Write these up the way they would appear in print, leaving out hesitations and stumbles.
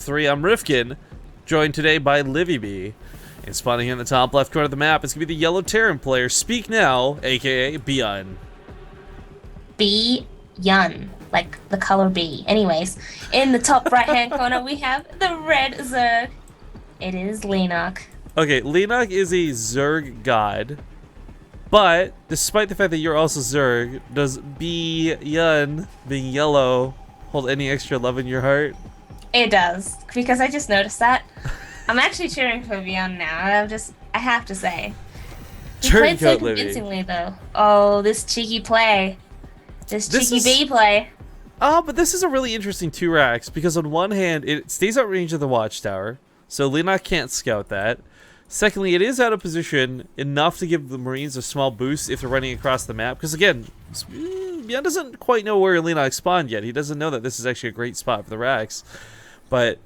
3, I'm Rifkin, joined today by Livy B. And spawning in the top left corner of the map is going to be the yellow Terran player, Speak Now, aka Byun. Byun, like the color B. Anyways, in the top right-hand corner, we have the red Zerg. It is Leenock. Okay, Leenock is a Zerg god, but despite the fact that you're also Zerg, does Byun, being yellow, hold any extra love in your heart? It does, because I just noticed that. I'm actually cheering for Byun now. I have to say. He played so Turncoat Livy. convincingly, though. Oh, this cheeky play. This cheeky B play. But this is a really interesting 2-racks, because on one hand, it stays out range of the watchtower, so Leenock can't scout that. Secondly, it is out of position enough to give the Marines a small boost if they're running across the map, because again, Byun doesn't quite know where Leenock spawned yet. He doesn't know that this is actually a great spot for the racks, but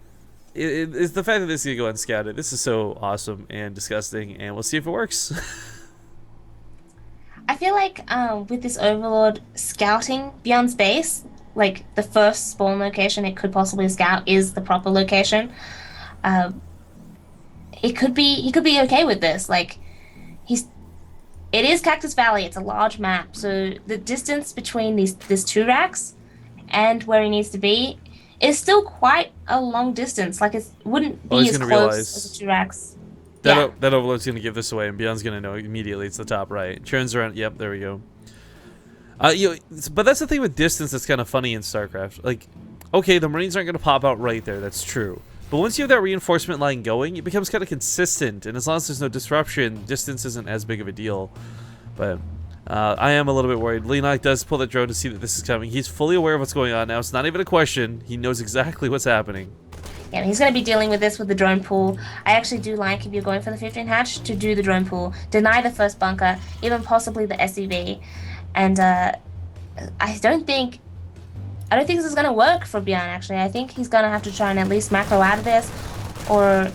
it's the fact that this is going to go unscouted. This is so awesome and disgusting, and we'll see if it works. I feel like with this Overlord scouting Byun's base, like the first spawn location it could possibly scout is the proper location. He could be okay with this. Like it is Cactus Valley. It's a large map, so the distance between these 2 racks and where he needs to be is still quite a long distance. Like it wouldn't be as close as the 2 racks. That Overlord's going to give this away, and Byun's going to know immediately it's the top right. Turns around. Yep, there we go. But that's the thing with distance that's kind of funny in StarCraft. Like, okay, the Marines aren't going to pop out right there. That's true. But once you have that reinforcement line going, it becomes kind of consistent. And as long as there's no disruption, distance isn't as big of a deal. But I am a little bit worried. Leenock does pull the drone to see that this is coming. He's fully aware of what's going on now. It's not even a question. He knows exactly what's happening. Yeah, he's going to be dealing with this with the drone pool. I actually do like, if you're going for the 15 hatch, to do the drone pool. Deny the first bunker, even possibly the SCV. And I don't think this is going to work for Byun, actually. I think he's going to have to try and at least macro out of this. But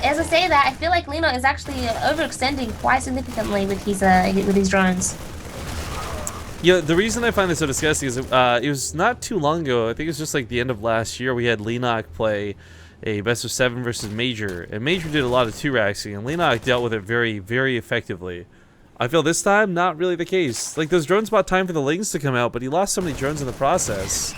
as I say that, I feel like Leenock is actually overextending quite significantly with his drones. Yeah, the reason I find this so disgusting is it was not too long ago. I think it was just like the end of last year. We had Leenock play a best of 7 versus Major, and Major did a lot of 2-raxing, and Leenock dealt with it very, very effectively. I feel this time not really the case. Like, those drones bought time for the Lings to come out, but he lost so many drones in the process.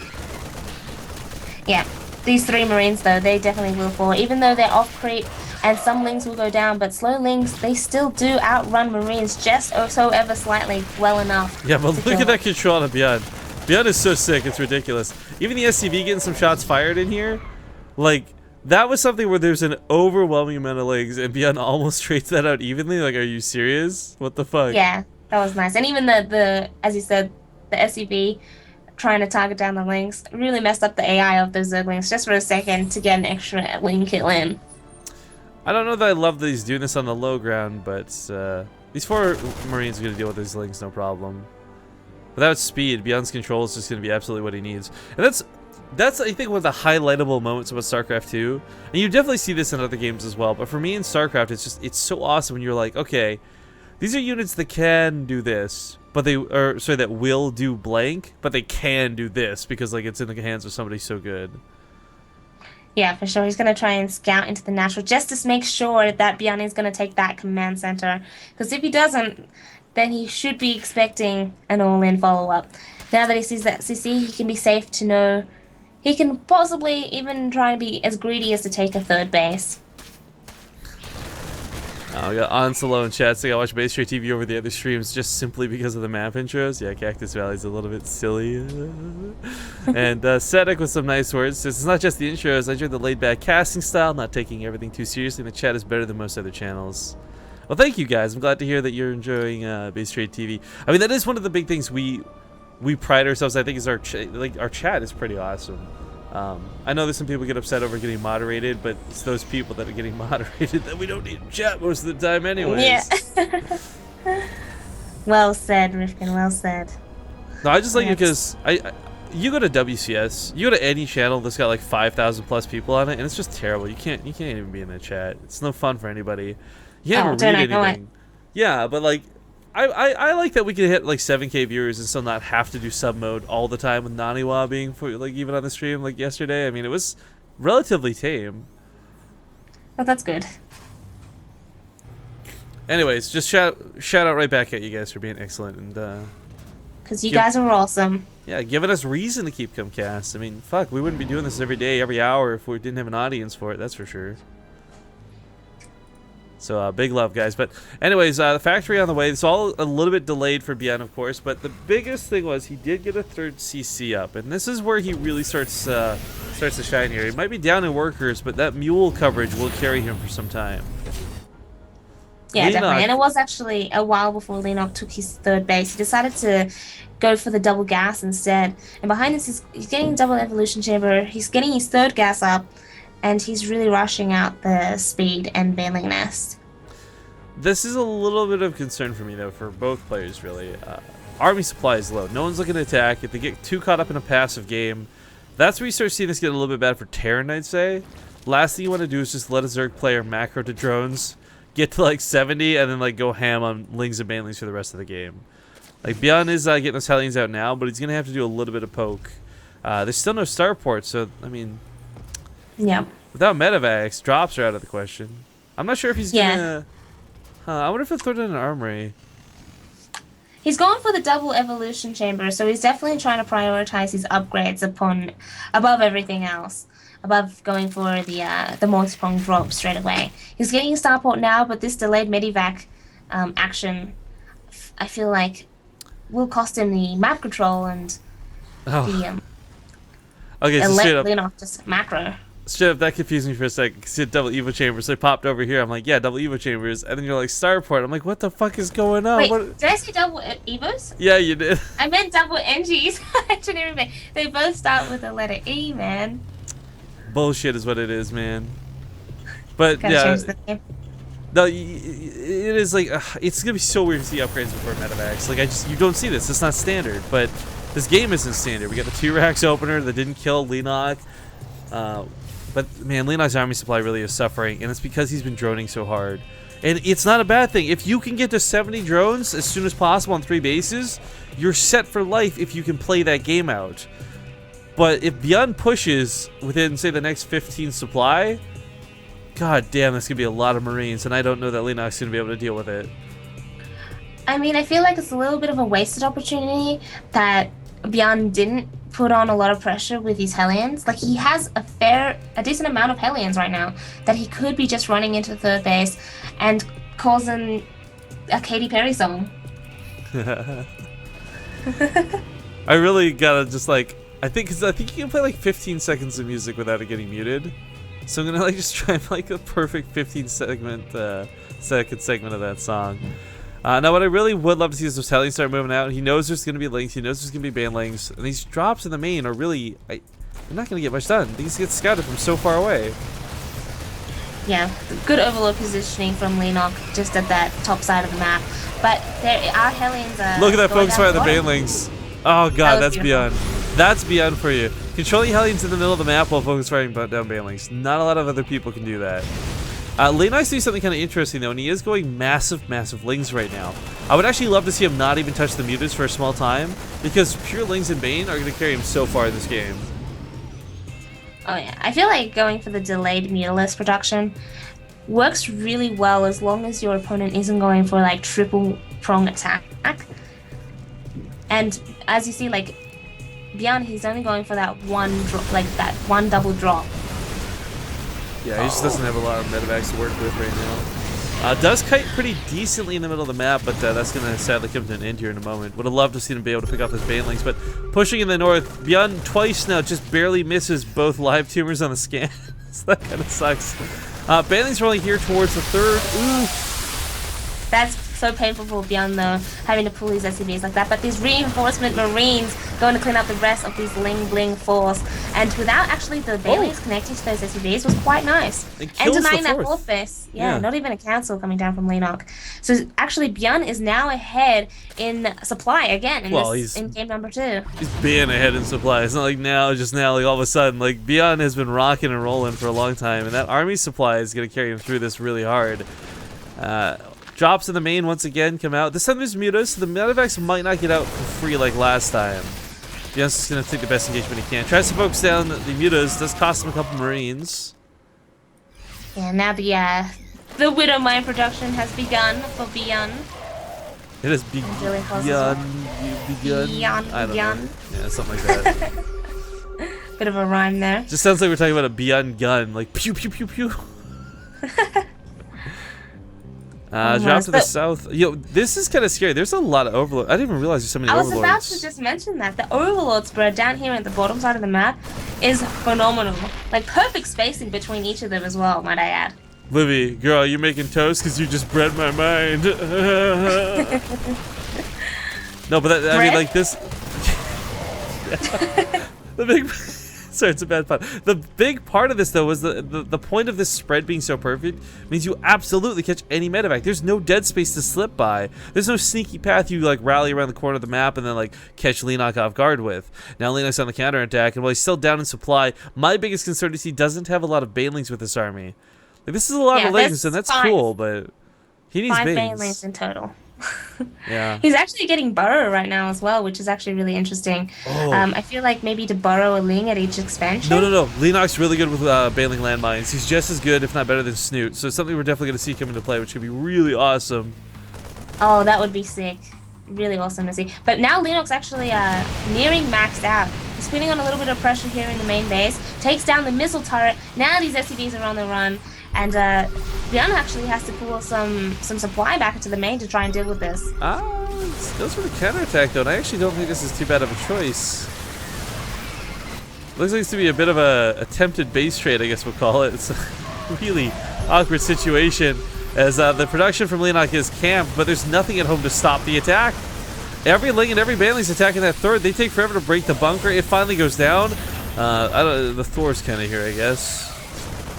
Yeah, these 3 Marines though, they definitely will fall, even though they're off creep. And some Lings will go down, but slow Lings, they still do outrun Marines just so ever slightly well enough. Yeah, but look at that control on Byun. Byun is so sick, it's ridiculous. Even the SCV getting some shots fired in here, like, that was something where there's an overwhelming amount of Lings, and Byun almost trades that out evenly. Like, are you serious? What the fuck? Yeah, that was nice. And even the as you said, the SCV trying to target down the Lings really messed up the AI of those Zerglings just for a second to get an extra Ling kill in. I don't know that I love that he's doing this on the low ground, but these 4 Marines are going to deal with these Lings no problem. Without speed, Byun's control is just going to be absolutely what he needs. And that's I think one of the highlightable moments about StarCraft 2. And you definitely see this in other games as well, but for me in StarCraft, it's so awesome when you're like, okay, these are units that can do this, but that will do blank, but they can do this because like it's in the hands of somebody so good. Yeah, for sure. He's going to try and scout into the natural just to make sure that Byun is going to take that command center. Because if he doesn't, then he should be expecting an all-in follow-up. Now that he sees that CC, he can be safe to know he can possibly even try and be as greedy as to take a 3rd base. We got Onsalo in chat saying I watch Base Trade TV over the other streams just simply because of the map intros. Yeah, Cactus Valley's a little bit silly. And Sedek with some nice words says, it's not just the intros, I enjoy the laid-back casting style, not taking everything too seriously, and the chat is better than most other channels. Well, thank you guys. I'm glad to hear that you're enjoying Base Trade TV. I mean, that is one of the big things we pride ourselves, I think, is our chat is pretty awesome. I know that some people get upset over getting moderated, but it's those people that are getting moderated that we don't need to chat most of the time anyways. Yeah. Well said, Rifkin, well said. No, I just like it because you go to WCS, you go to any channel that's got like 5,000 plus people on it, and it's just terrible. You can't even be in the chat. It's no fun for anybody. You can't even read anything. Yeah, but like I like that we can hit like 7K viewers and still not have to do sub mode all the time with Naniwa being for, like even on the stream like yesterday. I mean, it was relatively tame. But that's good. Anyways, just shout out right back at you guys for being excellent and Because you guys are awesome. yeah, giving us reason to keep Comcast. I mean, fuck, we wouldn't be doing this every day, every hour if we didn't have an audience for it. That's for sure. So big love, guys. But anyways, the factory on the way. It's all a little bit delayed for Byun, of course. But the biggest thing was he did get a third CC up, and this is where he really starts to shine here. He might be down in workers, but that mule coverage will carry him for some time. Yeah, Leenock, definitely. And it was actually a while before Leenock took his third base. He decided to go for the double gas instead. And behind this, he's getting double evolution chamber. He's getting his third gas up, and he's really rushing out the speed and Baneling Nest. This is a little bit of concern for me, though, for both players, really. Army supply is low. No one's looking to attack. If they get too caught up in a passive game, that's where you start seeing this get a little bit bad for Terran, I'd say. Last thing you want to do is just let a Zerg player macro to drones, get to like 70, and then like go ham on Lings and Banelings for the rest of the game. Like, Byun is getting those Hellions out now, but he's going to have to do a little bit of poke. There's still no starport, so, I mean... Yeah. Without Medivacs, drops are out of the question. I'm not sure if he's gonna... I wonder if he'll throw it in an armory. He's going for the double evolution chamber, so he's definitely trying to prioritize his upgrades above everything else. Above going for the multi-prong drop straight away. He's getting a starport now, but this delayed medivac action, I feel like, will cost him the map control and the okay, so straight up, Leenock just macro. Straight up, that confused me for a second. Because you had double Evo chambers, so I popped over here. I'm like, yeah, double Evo chambers, and then you're like starport. I'm like, what the fuck is going on? Wait, what? did I say double Evos? Yeah, you did. I meant double NGs. I didn't remember. They both start with the letter E, man. Bullshit is what it is, man. But Gotta yeah, change the name. no, it is like it's gonna be so weird to see upgrades before Medivacs. Like you don't see this. It's not standard. But this game isn't standard. We got the 2 racks opener that didn't kill Leenock. But man, Leenock's army supply really is suffering, and it's because he's been droning so hard. And it's not a bad thing. If you can get to 70 drones as soon as possible on 3 bases, you're set for life if you can play that game out. But if Byun pushes within, say, the next 15 supply, god damn, that's going to be a lot of Marines, and I don't know that Leenock's going to be able to deal with it. I mean, I feel like it's a little bit of a wasted opportunity that Byun didn't put on a lot of pressure with his Hellions. Like, he has a decent amount of Hellions right now that he could be just running into third base and causing a Katy Perry song. I really gotta just like, I think you can play like 15 seconds of music without it getting muted. So I'm gonna like just try and like a perfect 15 second segment of that song. Now, what I really would love to see is those Hellions start moving out. He knows there's going to be links. He knows there's going to be Banelings. And these drops in the main are really... they're not going to get much done. These get scouted from so far away. Yeah, good overload positioning from Leenock just at that top side of the map. But there are Hellions... Look at that focus fire on the Banelings. Oh, God, that's Byun. That's Byun for you. Controlling Hellions in the middle of the map while focus firing down Banelings. Not a lot of other people can do that. Leenock's doing something kind of interesting, though, and he is going massive Lings right now. I would actually love to see him not even touch the mutas for a small time, because pure Lings and Bane are going to carry him so far in this game. Oh, yeah. I feel like going for the delayed mutalist production works really well as long as your opponent isn't going for, like, triple prong attack. And as you see, like, Byun, he's only going for that one drop, like, that one double drop. Yeah, he just doesn't have a lot of Medivacs to work with right now. Does kite pretty decently in the middle of the map, but that's going to sadly come to an end here in a moment. Would have loved to see him be able to pick off his Banelings, but pushing in the north, Byun twice now just barely misses both live tumors on the scan. So that kind of sucks. Banelings are only here towards the third. Ooh. That's so painful for Byun, though, having to pull his SCVs like that. But these reinforcement Marines going to clean up the rest of these Bling force. And without actually the Banelings connecting to those SCVs was quite nice. And denying that fourth base. Yeah, not even a cancel coming down from Leenock. So actually, Byun is now ahead in supply again in game number 2. He's been ahead in supply. It's not like just now, like all of a sudden. Like, Byun has been rocking and rolling for a long time, and that army supply is going to carry him through this really hard. Drops in the main once again come out. This time there's mutas, so the Medivacs might not get out for free like last time. Byun's just gonna take the best engagement he can. Tries to focus down the mutas. Does cost him a couple marines. Yeah, now the Widow Mine production has begun for Byun. It has begun. I don't know. Yeah, something like that. Bit of a rhyme there. Just sounds like we're talking about a Byun gun, like pew pew pew pew. Drop to the south. Yo, this is kind of scary. There's a lot of overlords. I didn't even realize there's so many overlords. I was about to just mention that. The overlord spread down here at the bottom side of the map is phenomenal. Like, perfect spacing between each of them as well, might I add. Livy, girl, you making toast because you just bred my mind. No, but I mean, like, this... The big... Sorry, it's a bad pun. The big part of this, though, was the point of this spread being so perfect means you absolutely catch any medevac. There's no dead space to slip by. There's no sneaky path you, like, rally around the corner of the map and then, like, catch Leenock off guard with. Now Leenock's on the counterattack, and while he's still down in supply, my biggest concern is he doesn't have a lot of banelings with this army. Like, this is a lot of lings, and that's cool, but he needs 5 banelings. banelings in total. Yeah. He's actually getting burrow right now as well, which is actually really interesting. Oh. I feel like maybe to burrow a ling at each expansion. No. Leenock's really good with bailing landmines. He's just as good, if not better, than Snoot. So it's something we're definitely going to see come into play, which could be really awesome. Oh, that would be sick. Really awesome to see. But now Leenock's actually nearing maxed out. He's putting on a little bit of pressure here in the main base. Takes down the missile turret. Now these SCVs are on the run. And Byun actually has to pull some supply back into the main to try and deal with this. Goes for the counterattack, though, and I actually don't think this is too bad of a choice. Looks like it's to be a bit of a attempted base trade, I guess we'll call it. It's a really awkward situation, as the production from Leenock is camped, but there's nothing at home to stop the attack. Every ling and every baneling's attacking that third. They take forever to break the bunker. It finally goes down. The Thor's kind of here, I guess.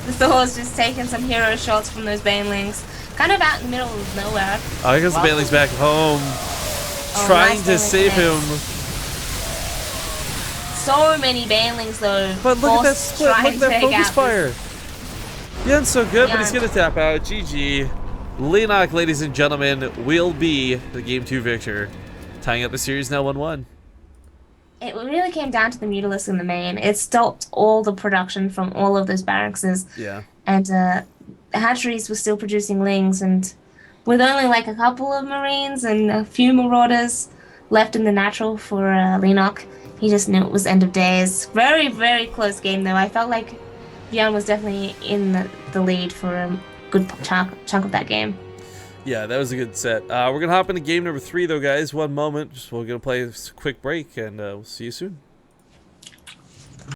The Thor's just taking some hero shots from those banelings. Kind of out in the middle of nowhere. Oh, here comes the banelings back home. Trying to save him. So many banelings, though. But look at that split. Look at that focus fire. Byun's so good, but he's going to tap out. GG. Leenock, ladies and gentlemen, will be the Game 2 victor. Tying up the series now 1-1. It really came down to the Mutalisk in the main. It stopped all the production from all of those barracks. Yeah. And the hatcheries were still producing lings, and with only like a couple of marines and a few marauders left in the natural for Leenock, he just knew it was end of days. Very, very close game, though. I felt like Byun was definitely in the lead for a good chunk of that game. Yeah, that was a good set. We're going to hop into game number 3, though, guys. One moment. We're going to play a quick break, and we'll see you soon.